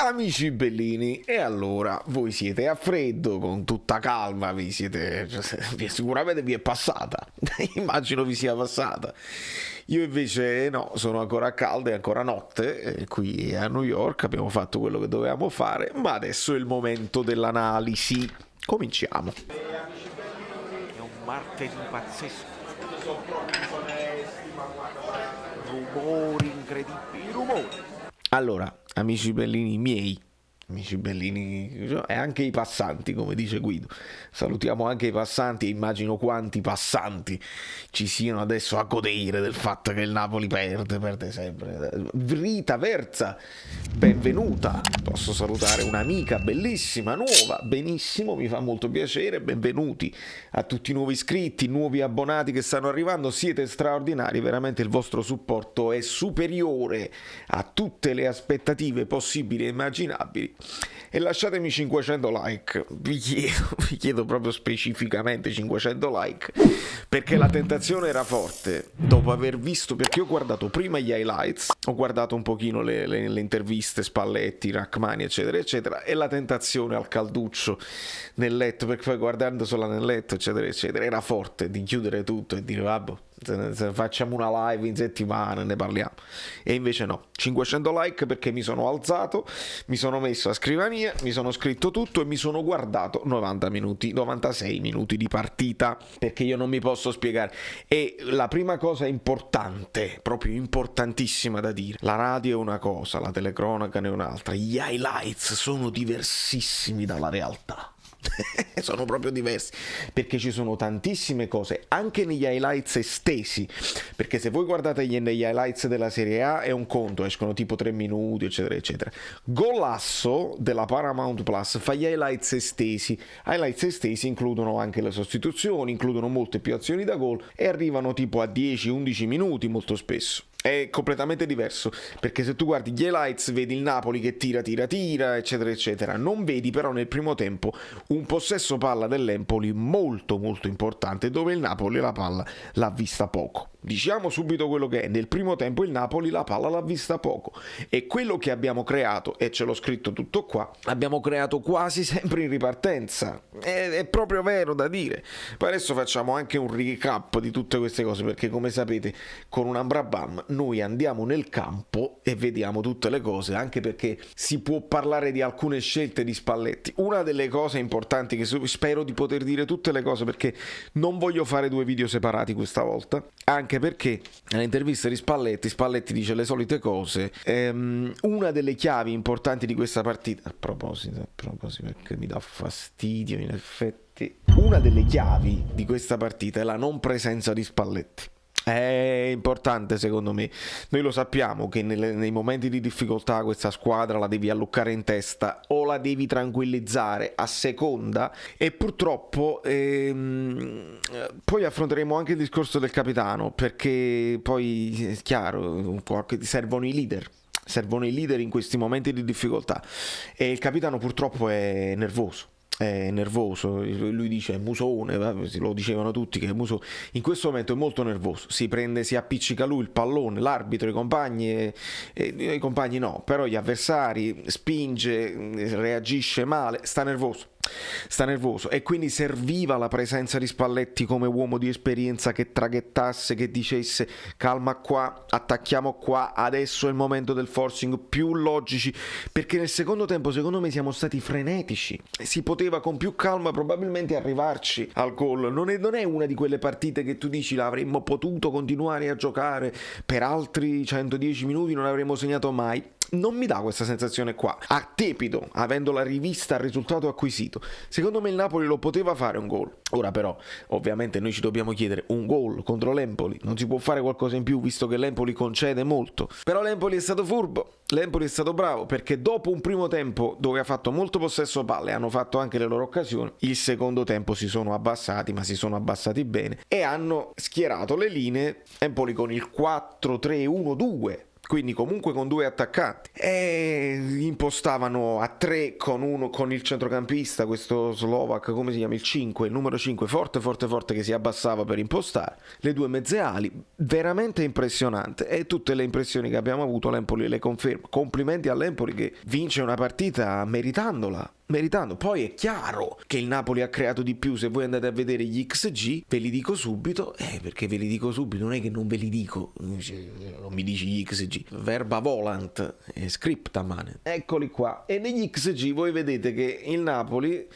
Amici bellini, e allora voi siete a freddo, con tutta calma, sicuramente vi è passata, immagino vi sia passata. Io invece no, sono ancora a caldo, è ancora notte, qui a New York abbiamo fatto quello che dovevamo fare, ma adesso è il momento dell'analisi. Cominciamo. È un martedì pazzesco. Rumori incredibili, rumori. Allora, amici bellini miei, amici bellini e anche i passanti, come dice Guido, salutiamo anche i passanti e immagino quanti passanti ci siano adesso a godere del fatto che il Napoli perde sempre. Rita Verza, benvenuta, posso salutare un'amica bellissima, nuova, benissimo, mi fa molto piacere, benvenuti a tutti i nuovi iscritti, nuovi abbonati che stanno arrivando, siete straordinari, veramente il vostro supporto è superiore a tutte le aspettative possibili e immaginabili. E lasciatemi 500 like, vi chiedo proprio specificamente 500 like, perché la tentazione era forte dopo aver visto, perché io ho guardato prima gli highlights, ho guardato un pochino le interviste Spalletti, Rachmani eccetera eccetera, e la tentazione al calduccio nel letto, perché poi guardando solo nel letto eccetera eccetera era forte di chiudere tutto e dire vabbè, facciamo una live in settimana, ne parliamo. E invece no, 500 like perché mi sono alzato, mi sono messo a scrivania, mi sono scritto tutto e mi sono guardato 90 minuti, 96 minuti di partita, perché io non mi posso spiegare. E la prima cosa importante, proprio importantissima da dire, la radio è una cosa, la telecronaca ne è un'altra, gli highlights sono diversissimi dalla realtà. Sono proprio diversi, perché ci sono tantissime cose anche negli highlights estesi, perché se voi guardate negli highlights della Serie A è un conto, escono tipo 3 minuti eccetera eccetera. Golasso della Paramount Plus fa gli highlights estesi includono anche le sostituzioni, includono molte più azioni da gol e arrivano tipo a 10-11 minuti molto spesso. È completamente diverso, perché se tu guardi gli highlights vedi il Napoli che tira eccetera eccetera, non vedi però nel primo tempo un possesso palla dell'Empoli molto molto importante, dove il Napoli la palla l'ha vista poco. Diciamo subito quello che è: nel primo tempo il Napoli la palla l'ha vista poco, e quello che abbiamo creato, e ce l'ho scritto tutto qua, l'abbiamo creato quasi sempre in ripartenza, è proprio vero da dire. Poi adesso facciamo anche un recap di tutte queste cose, perché come sapete con un Ambrabam noi andiamo nel campo e vediamo tutte le cose, anche perché si può parlare di alcune scelte di Spalletti. Una delle cose importanti, che spero di poter dire tutte le cose perché non voglio fare 2 video separati questa volta, anche perché nell'intervista di Spalletti dice le solite cose. Una delle chiavi importanti di questa partita, a proposito perché mi dà fastidio in effetti, una delle chiavi di questa partita è la non presenza di Spalletti. È importante secondo me, noi lo sappiamo che nei momenti di difficoltà questa squadra la devi alluccare in testa o la devi tranquillizzare a seconda, e purtroppo poi affronteremo anche il discorso del capitano, perché poi è chiaro, servono i leader in questi momenti di difficoltà, e il capitano purtroppo è nervoso. Lui dice Musone, lo dicevano tutti che Muso in questo momento è molto nervoso, si appiccica lui il pallone, l'arbitro, i compagni no, però gli avversari, spinge, reagisce male, sta nervoso, e quindi serviva la presenza di Spalletti come uomo di esperienza, che traghettasse, che dicesse calma qua, attacchiamo qua, adesso è il momento del forcing, più logici, perché nel secondo tempo secondo me siamo stati frenetici, si poteva con più calma probabilmente arrivarci al gol. Non è una di quelle partite che tu dici l'avremmo potuto continuare a giocare per altri 110 minuti, non avremmo segnato mai. Non mi dà questa sensazione qua, a tepido, avendo la rivista il risultato acquisito. Secondo me il Napoli lo poteva fare un gol. Ora però ovviamente noi ci dobbiamo chiedere, un gol contro l'Empoli, non si può fare qualcosa in più visto che l'Empoli concede molto? Però l'Empoli è stato furbo, l'Empoli è stato bravo, perché dopo un primo tempo dove ha fatto molto possesso palle, hanno fatto anche le loro occasioni, il secondo tempo si sono abbassati, ma si sono abbassati bene, e hanno schierato le linee. Empoli con il 4-3-1-2 quindi comunque con 2 attaccanti, e impostavano a 3 con il centrocampista, questo slovak, come si chiama, il numero 5, forte che si abbassava per impostare, le 2 mezze ali, veramente impressionante, e tutte le impressioni che abbiamo avuto l'Empoli le conferma. Complimenti all'Empoli che vince una partita meritando. Poi è chiaro che il Napoli ha creato di più. Se voi andate a vedere gli XG, ve li dico subito, perché ve li dico subito, non è che non ve li dico, non mi dici gli XG, verba volant, scripta mane, eccoli qua, e negli XG voi vedete che il Napoli,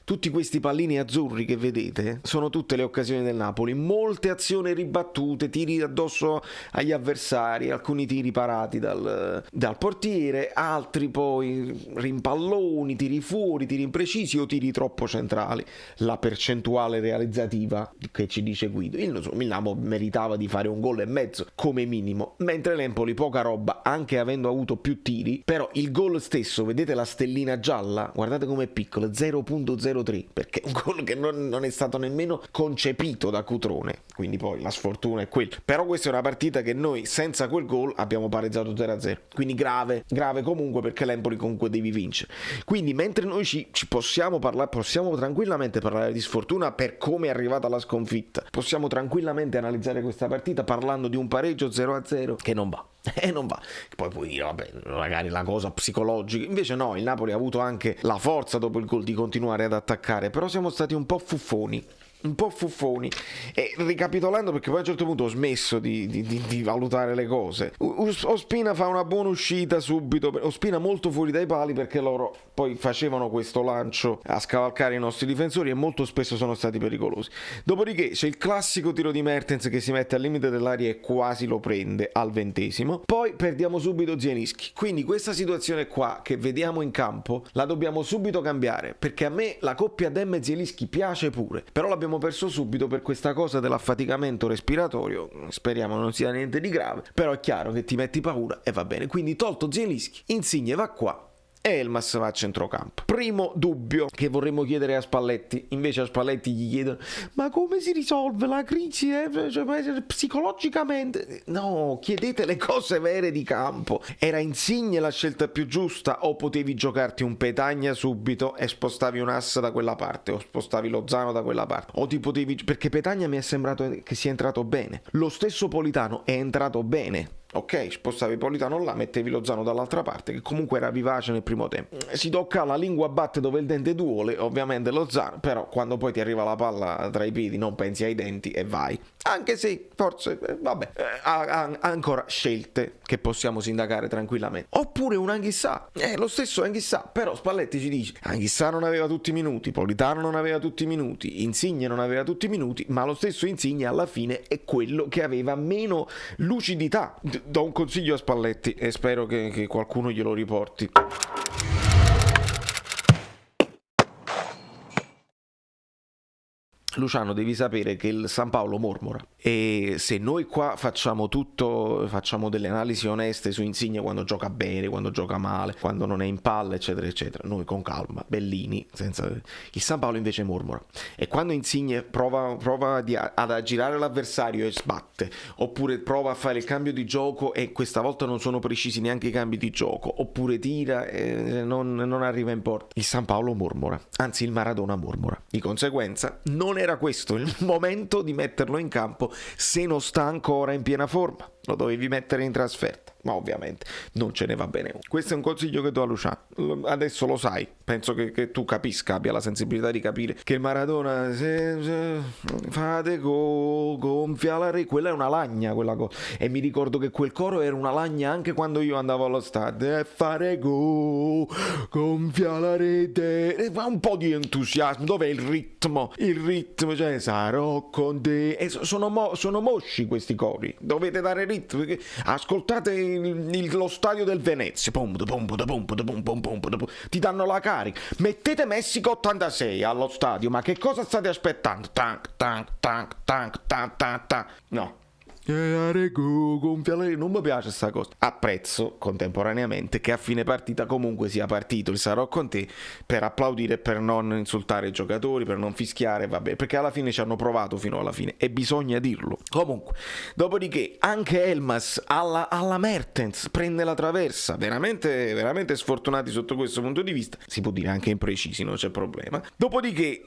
tutti questi pallini azzurri che vedete sono tutte le occasioni del Napoli, molte azioni ribattute, tiri addosso agli avversari, alcuni tiri parati dal portiere, altri poi rimpalloni, tiri fuori, tiri imprecisi o tiri troppo centrali. La percentuale realizzativa che ci dice Guido, il Napoli meritava di fare un gol e mezzo come minimo, mentre l'Empoli poca roba, anche avendo avuto più tiri, però il gol stesso, vedete la stellina gialla, guardate com'è piccolo, 0.03, perché è un gol che non è stato nemmeno concepito da Cutrone, quindi poi la sfortuna è quella. Però questa è una partita che noi senza quel gol abbiamo pareggiato 0-0, quindi grave comunque, perché l'Empoli comunque devi vincere. Quindi mentre noi ci possiamo tranquillamente parlare di sfortuna per come è arrivata la sconfitta, possiamo tranquillamente analizzare questa partita parlando di un pareggio 0-0 che non va. Non va. Poi puoi dire, vabbè, magari la cosa psicologica. Invece no, il Napoli ha avuto anche la forza dopo il gol di continuare ad attaccare, però siamo stati un po' fuffoni. E ricapitolando, perché poi a un certo punto ho smesso di valutare le cose, Ospina fa una buona uscita subito, Ospina molto fuori dai pali, perché loro poi facevano questo lancio a scavalcare i nostri difensori e molto spesso sono stati pericolosi. Dopodiché c'è il classico tiro di Mertens che si mette al limite dell'aria e quasi lo prende al 20°, poi perdiamo subito Zielinski. Quindi questa situazione qua che vediamo in campo la dobbiamo subito cambiare, perché a me la coppia Dem e Zielinski piace pure, però l'abbiamo perso subito per questa cosa dell'affaticamento respiratorio. Speriamo non sia niente di grave, però è chiaro che ti metti paura e va bene. Quindi tolto Zielinski, Insigne va qua e Elmas va a centrocampo. Primo dubbio che vorremmo chiedere a Spalletti, invece a Spalletti gli chiedono: ma come si risolve la crisi psicologicamente? No, chiedete le cose vere di campo. Era Insigne la scelta più giusta, o potevi giocarti un Petagna subito e spostavi un ass da quella parte, o spostavi Lozano da quella parte, o ti potevi, perché Petagna mi è sembrato che sia entrato bene, lo stesso Politano è entrato bene. Ok, spostavi Politano là, mettevi Lozano dall'altra parte, che comunque era vivace nel primo tempo. Si tocca, la lingua batte dove il dente duole, ovviamente Lozano, però quando poi ti arriva la palla tra i piedi non pensi ai denti e vai. Anche se forse, vabbè, ha ancora scelte che possiamo sindacare tranquillamente. Oppure un Anghissà, lo stesso Anghissà, però Spalletti ci dice: Anghissà non aveva tutti i minuti, Politano non aveva tutti i minuti, Insigne non aveva tutti i minuti, ma lo stesso Insigne alla fine è quello che aveva meno lucidità. Do un consiglio a Spalletti e spero che qualcuno glielo riporti. Luciano, devi sapere che il San Paolo mormora, e se noi qua facciamo delle analisi oneste su Insigne quando gioca bene, quando gioca male, quando non è in palla, eccetera eccetera, noi con calma, bellini, il San Paolo invece mormora, e quando Insigne prova ad aggirare l'avversario e sbatte, oppure prova a fare il cambio di gioco e questa volta non sono precisi neanche i cambi di gioco, oppure tira e non arriva in porta, il San Paolo mormora, anzi il Maradona mormora. Di conseguenza non era questo il momento di metterlo in campo se non sta ancora in piena forma. Lo dovevi mettere in trasferta, ma ovviamente non ce ne va bene. Questo è un consiglio che do a Luciano. Adesso lo sai, penso che tu capisca, abbia la sensibilità di capire che il Maradona, se fate gonfia la rete, quella è una lagna, quella cosa. E mi ricordo che quel coro era una lagna anche quando io andavo allo stadio. E fare gonfia la rete, ma un po' di entusiasmo. Dov'è il ritmo? Cioè, sarò con te. E sono mosci questi cori, dovete dare ritmo. Ascoltate lo stadio del Venezia, ti danno la carica. Mettete Messico 86 allo stadio, ma che cosa state aspettando? No, non mi piace sta cosa. Apprezzo contemporaneamente che a fine partita comunque sia partito il sarò con te per applaudire, per non insultare i giocatori, per non fischiare, vabbè, perché alla fine ci hanno provato fino alla fine e bisogna dirlo. Comunque, dopodiché anche Elmas alla Mertens prende la traversa, veramente veramente sfortunati sotto questo punto di vista, si può dire anche imprecisi, non c'è problema. Dopodiché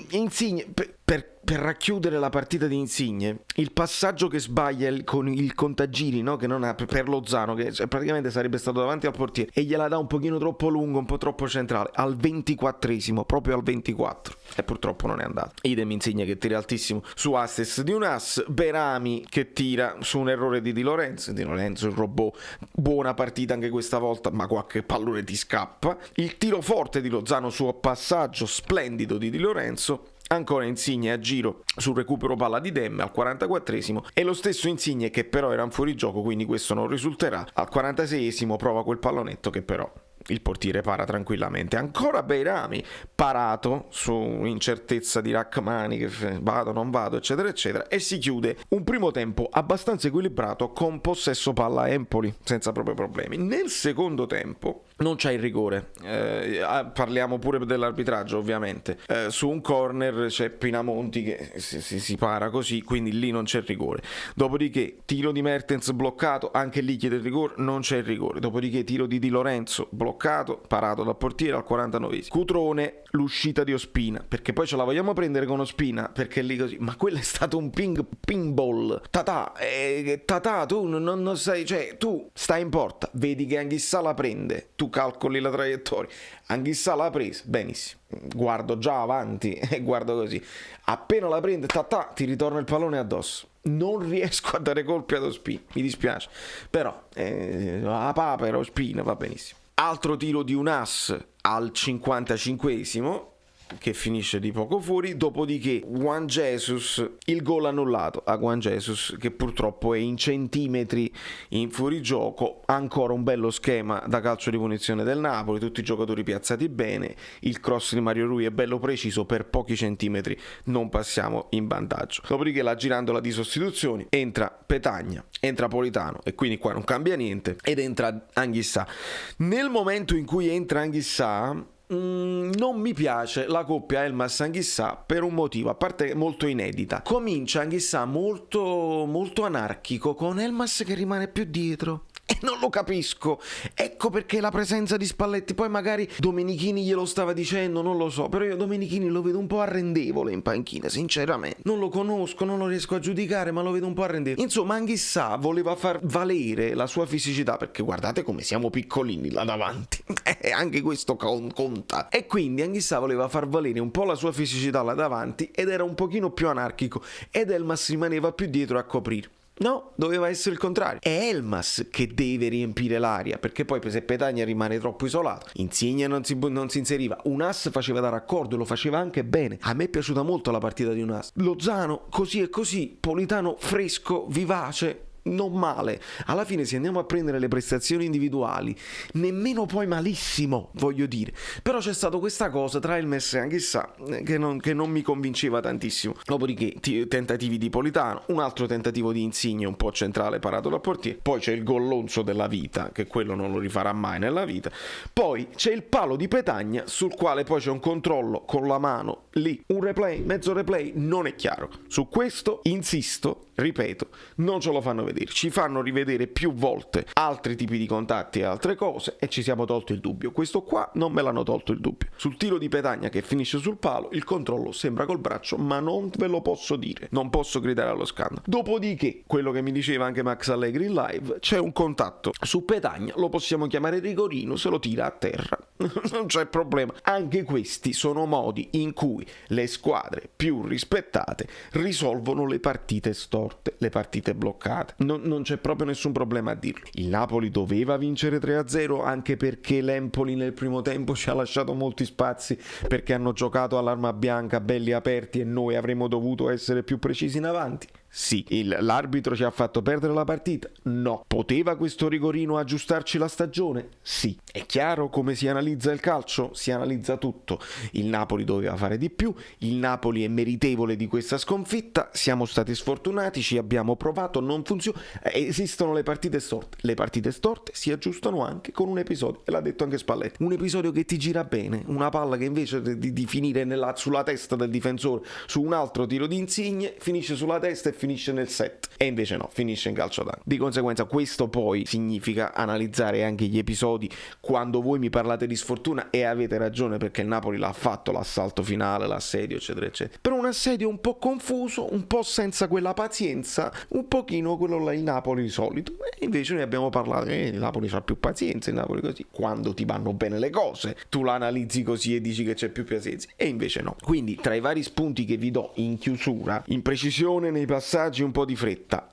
Insigne per racchiudere la partita di Insigne, il passaggio che sbaglia con il contagiri, no? Che non ha, per Lozano, che praticamente sarebbe stato davanti al portiere, e gliela dà un pochino troppo lungo, un po' troppo centrale, al 24esimo, proprio al 24, e purtroppo non è andato. Idem Insigne che tira altissimo su assist di un ass, Berami che tira su un errore di Di Lorenzo, il robot, buona partita anche questa volta, ma qualche pallone ti scappa, il tiro forte di Lozano su passaggio splendido di Di Lorenzo. Ancora Insigne a giro sul recupero palla di Demme al 44esimo e lo stesso Insigne che però era un fuorigioco, quindi questo non risulterà. Al 46esimo prova quel pallonetto che però il portiere para tranquillamente. Ancora Beirami parato su incertezza di Rachmani, che vado non vado eccetera eccetera, e si chiude un primo tempo abbastanza equilibrato con possesso palla a Empoli senza proprio problemi. Nel secondo tempo non c'è il rigore, parliamo pure dell'arbitraggio ovviamente, su un corner c'è Pinamonti che si para così, quindi lì non c'è il rigore. Dopodiché tiro di Mertens bloccato, anche lì chiede il rigore, non c'è il rigore. Dopodiché tiro di Di Lorenzo bloccato, parato dal portiere al 49esimo. Cutrone, l'uscita di Ospina, perché poi ce la vogliamo prendere con Ospina, perché lì così, ma quello è stato un pinball. Tatà, tu non sai, cioè tu stai in porta, vedi che Anghissà la prende, tu calcoli la traiettoria, Anghissà l'ha presa, benissimo, guardo già avanti e guardo così, appena la prende, ti ritorna il pallone addosso. Non riesco a dare colpi ad Ospina, mi dispiace, però la papera Ospina va benissimo. Altro tiro di un ass al 55esimo che finisce di poco fuori, dopodiché Juan Jesus, il gol annullato a Juan Jesus che purtroppo è in centimetri in fuorigioco. Ancora un bello schema da calcio di punizione del Napoli, tutti i giocatori piazzati bene, il cross di Mario Rui è bello preciso, per pochi centimetri non passiamo in vantaggio. Dopodiché la girandola di sostituzioni, entra Petagna, entra Politano e quindi qua non cambia niente ed entra Anghissà. Nel momento in cui entra Anghissà non mi piace la coppia Elmas Anghissà per un motivo, a parte molto inedita. Comincia Anghissà molto anarchico, con Elmas che rimane più dietro e non lo capisco. Ecco perché la presenza di Spalletti, poi magari Domenichini glielo stava dicendo, non lo so, però io Domenichini lo vedo un po' arrendevole in panchina, sinceramente. Non lo conosco, non lo riesco a giudicare, ma lo vedo un po' arrendevole. Insomma, Anghissà voleva far valere la sua fisicità, perché guardate come siamo piccolini là davanti. Anche questo conta. E quindi Anghissà voleva far valere un po' la sua fisicità là davanti ed era un pochino più anarchico ed Elmas rimaneva più dietro a coprire. No, doveva essere il contrario. È Elmas che deve riempire l'aria, perché poi se Petagna rimane troppo isolato, Insigne non si inseriva, un ass faceva da raccordo, lo faceva anche bene. A me è piaciuta molto la partita di un ass. Lozano così e così, Politano fresco, vivace, non male. Alla fine, se andiamo a prendere le prestazioni individuali, nemmeno poi malissimo, voglio dire. Però c'è stata questa cosa tra Elmas e Anghissà che non mi convinceva tantissimo. Dopodiché tentativi di Politano, un altro tentativo di Insigne un po' centrale parato dal portiere, poi c'è il gollonzo della vita, che quello non lo rifarà mai nella vita, poi c'è il palo di Petagna sul quale poi c'è un controllo con la mano lì, un replay, mezzo replay, non è chiaro. Su questo insisto, ripeto, non ce lo fanno vedere, ci fanno rivedere più volte altri tipi di contatti e altre cose e ci siamo tolto il dubbio. Questo qua non me l'hanno tolto il dubbio. Sul tiro di Petagna che finisce sul palo, il controllo sembra col braccio, ma non ve lo posso dire, non posso gridare allo scandalo. Dopodiché, quello che mi diceva anche Max Allegri in live, c'è un contatto su Petagna, lo possiamo chiamare rigorino, se lo tira a terra, non c'è problema. Anche questi sono modi in cui le squadre più rispettate risolvono le partite storte, le partite bloccate. Non c'è proprio nessun problema a dirlo. Il Napoli doveva vincere 3-0 anche perché l'Empoli nel primo tempo ci ha lasciato molti spazi, perché hanno giocato all'arma bianca belli aperti e noi avremmo dovuto essere più precisi in avanti. Sì. L'arbitro ci ha fatto perdere la partita? No. Poteva questo rigorino aggiustarci la stagione? Sì. È chiaro come si analizza il calcio? Si analizza tutto. Il Napoli doveva fare di più, il Napoli è meritevole di questa sconfitta, siamo stati sfortunati, ci abbiamo provato, non funziona. Esistono le partite storte. Le partite storte si aggiustano anche con un episodio, e l'ha detto anche Spalletti. Un episodio che ti gira bene, una palla che invece di finire sulla testa del difensore su un altro tiro di Insigne, finisce sulla testa e finisce nel set. E invece no, finisce in calcio d'angolo. Di conseguenza questo poi significa analizzare anche gli episodi quando voi mi parlate di sfortuna, e avete ragione, perché il Napoli l'ha fatto l'assalto finale, l'assedio eccetera eccetera, però un assedio un po' confuso, un po' senza quella pazienza, un pochino quello là il Napoli solito. E invece noi abbiamo parlato, il Napoli c'ha più pazienza, il Napoli così. Quando ti vanno bene le cose tu la analizzi così e dici che c'è più pazienza, e invece no. Quindi tra i vari spunti che vi do in chiusura, imprecisione nei passaggi, un po' di fretta,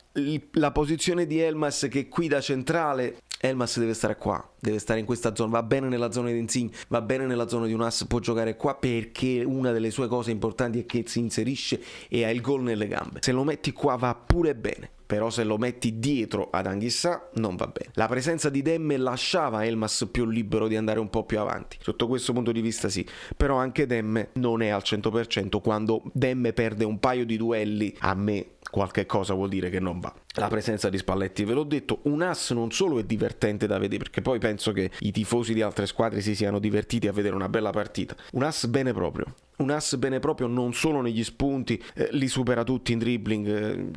la posizione di Elmas che qui da centrale, Elmas deve stare qua, deve stare in questa zona, va bene nella zona di Insigne, va bene nella zona di Unas, può giocare qua perché una delle sue cose importanti è che si inserisce e ha il gol nelle gambe. Se lo metti qua va pure bene, però se lo metti dietro ad Anghissà non va bene. La presenza di Demme lasciava Elmas più libero di andare un po' più avanti, sotto questo punto di vista sì, però anche Demme non è al 100%. Quando Demme perde un paio di duelli, a me qualche cosa vuol dire che non va. La presenza di Spalletti, ve l'ho detto, Unas non solo è divertente da vedere, perché poi penso che i tifosi di altre squadre si siano divertiti a vedere una bella partita. Unas bene proprio, non solo negli spunti, li supera tutti in dribbling,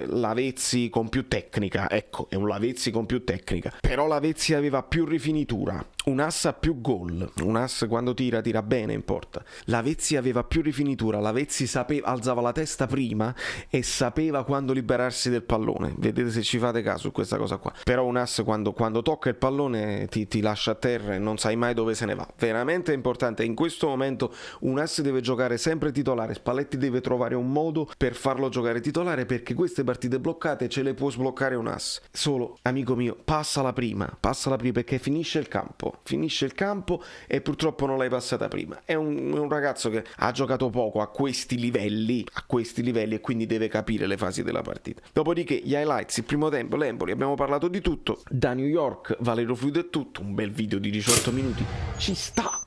Lavezzi con più tecnica, ecco, è un Lavezzi con più tecnica, però Lavezzi aveva più rifinitura, Unas ha più gol, Unas quando tira bene in porta, Lavezzi aveva più rifinitura, Lavezzi alzava la testa prima e sapeva quando liberarsi del pallone. Vedete se ci fate caso su questa cosa qua. Però Unas quando tocca il pallone ti lascia a terra e non sai mai dove se ne va. Veramente importante. In questo momento Unas deve giocare sempre titolare. Spalletti deve trovare un modo per farlo giocare titolare, perché queste partite bloccate ce le può sbloccare Unas. Solo, amico mio, passala prima perché finisce il campo e purtroppo non l'hai passata prima. È un ragazzo che ha giocato poco a questi livelli e quindi deve capire le fasi della partita. Dopodiché gli highlights, il primo tempo, l'Empoli, abbiamo parlato di tutto. Da New York, Valerio Fluido è tutto, un bel video di 18 minuti, ci sta,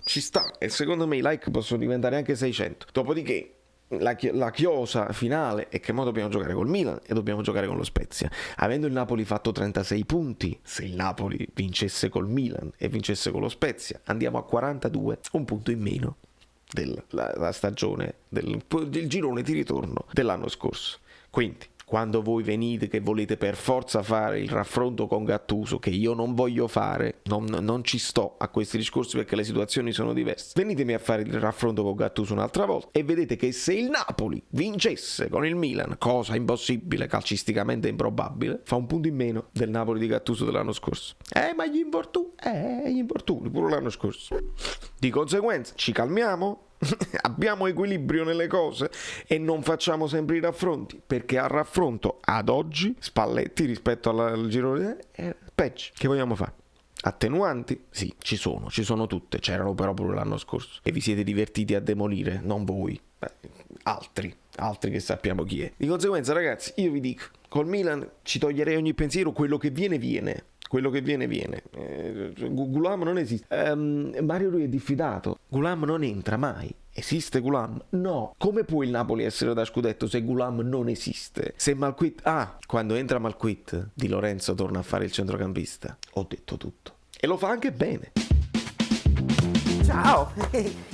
e secondo me i like possono diventare anche 600. Dopodiché la chiosa finale è che mo dobbiamo giocare col Milan e dobbiamo giocare con lo Spezia. Avendo il Napoli fatto 36 punti, se il Napoli vincesse col Milan e vincesse con lo Spezia, andiamo a 42, un punto in meno della stagione, del girone di ritorno dell'anno scorso. Quindi quando voi venite che volete per forza fare il raffronto con Gattuso, che io non voglio fare, non ci sto a questi discorsi perché le situazioni sono diverse, venitemi a fare il raffronto con Gattuso un'altra volta e vedete che se il Napoli vincesse con il Milan, cosa impossibile, calcisticamente improbabile, fa un punto in meno del Napoli di Gattuso dell'anno scorso. Ma gli infortuni pure l'anno scorso. Di conseguenza ci calmiamo, abbiamo equilibrio nelle cose e non facciamo sempre i raffronti, perché al raffronto ad oggi Spalletti rispetto al girone è peggio. Che vogliamo fare? Attenuanti? Sì, ci sono tutte, c'erano però pure l'anno scorso e vi siete divertiti a demolire, non voi, altri che sappiamo chi è. Di conseguenza ragazzi, io vi dico, col Milan ci toglierei ogni pensiero, quello che viene. Gulam non esiste. Mario Rui è diffidato. Gulam non entra mai. Esiste Gulam? No. Come può il Napoli essere da scudetto se Gulam non esiste? Se Malquit... quando entra Malquit, Di Lorenzo torna a fare il centrocampista. Ho detto tutto. E lo fa anche bene. Ciao,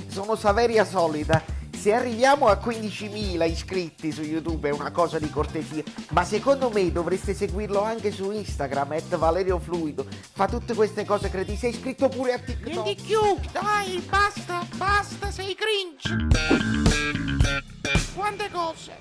sono Saveria Solida. Se arriviamo a 15.000 iscritti su YouTube è una cosa di cortesia, ma secondo me dovreste seguirlo anche su Instagram, @ValerioFluido. Fa tutte queste cose cretine. Sei iscritto pure a TikTok. Di più, dai, basta, sei cringe. Quante cose.